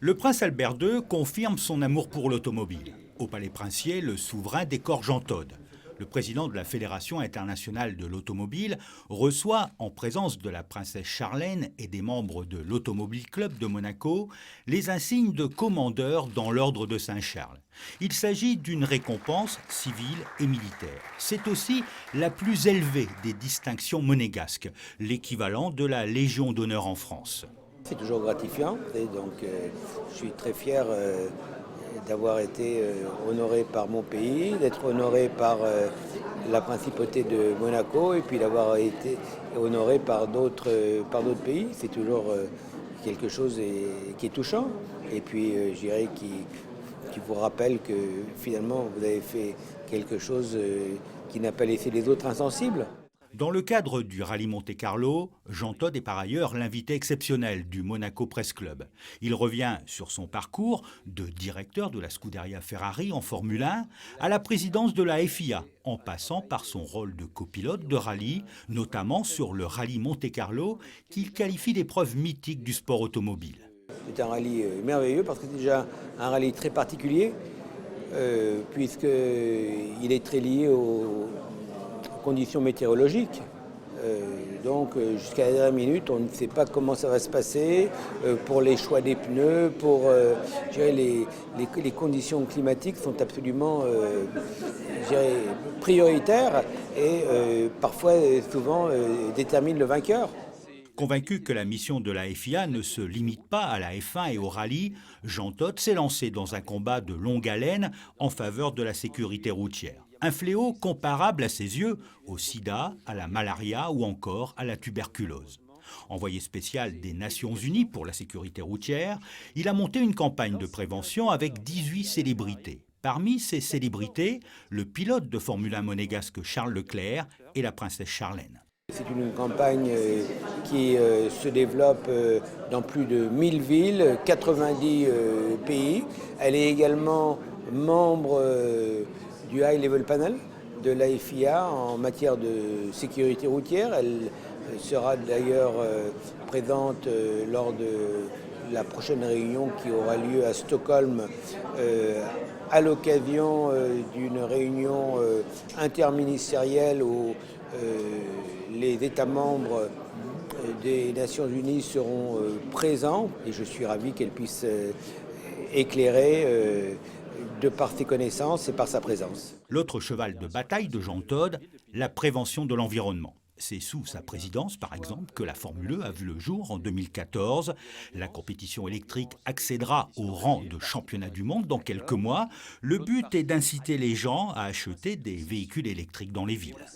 Le prince Albert II confirme son amour pour l'automobile. Au Palais Princier, le souverain décore Jean Todt. Le président de la Fédération internationale de l'automobile reçoit, en présence de la princesse Charlène et des membres de l'Automobile Club de Monaco, les insignes de commandeur dans l'ordre de Saint-Charles. Il s'agit d'une récompense civile et militaire. C'est aussi la plus élevée des distinctions monégasques, l'équivalent de la Légion d'honneur en France. C'est toujours gratifiant, et donc je suis très fier d'avoir été honoré par mon pays, d'être honoré par la principauté de Monaco et puis d'avoir été honoré par d'autres pays. C'est toujours quelque chose qui est touchant et puis je dirais qui vous rappelle que finalement vous avez fait quelque chose qui n'a pas laissé les autres insensibles. Dans le cadre du rallye Monte-Carlo, Jean Todt est par ailleurs l'invité exceptionnel du Monaco Press Club. Il revient sur son parcours de directeur de la Scuderia Ferrari en Formule 1 à la présidence de la FIA, en passant par son rôle de copilote de rallye, notamment sur le rallye Monte-Carlo, qu'il qualifie d'épreuve mythique du sport automobile. C'est un rallye merveilleux parce que c'est déjà un rallye très particulier, puisqu'il est très lié aux conditions météorologiques. Donc jusqu'à la dernière minute, on ne sait pas comment ça va se passer pour les choix des pneus, pour les conditions climatiques sont absolument prioritaires et parfois souvent déterminent le vainqueur. Convaincu que la mission de la FIA ne se limite pas à la F1 et au rallye, Jean Todt s'est lancé dans un combat de longue haleine en faveur de la sécurité routière. Un fléau comparable à ses yeux au sida, à la malaria ou encore à la tuberculose. Envoyé spécial des Nations Unies pour la sécurité routière, il a monté une campagne de prévention avec 18 célébrités. Parmi ces célébrités, le pilote de Formule 1 monégasque Charles Leclerc et la princesse Charlène. C'est une campagne qui se développe dans plus de 1000 villes, 90 pays. Elle est également membre du High Level Panel de la FIA en matière de sécurité routière. Elle sera d'ailleurs présente lors de la prochaine réunion qui aura lieu à Stockholm à l'occasion d'une réunion interministérielle où les États membres des Nations Unies seront présents et je suis ravi qu'elle puisse éclairer de par ses connaissances et par sa présence. L'autre cheval de bataille de Jean Todt, la prévention de l'environnement. C'est sous sa présidence, par exemple, que la Formule 1 a vu le jour en 2014. La compétition électrique accédera au rang de championnat du monde dans quelques mois. Le but est d'inciter les gens à acheter des véhicules électriques dans les villes.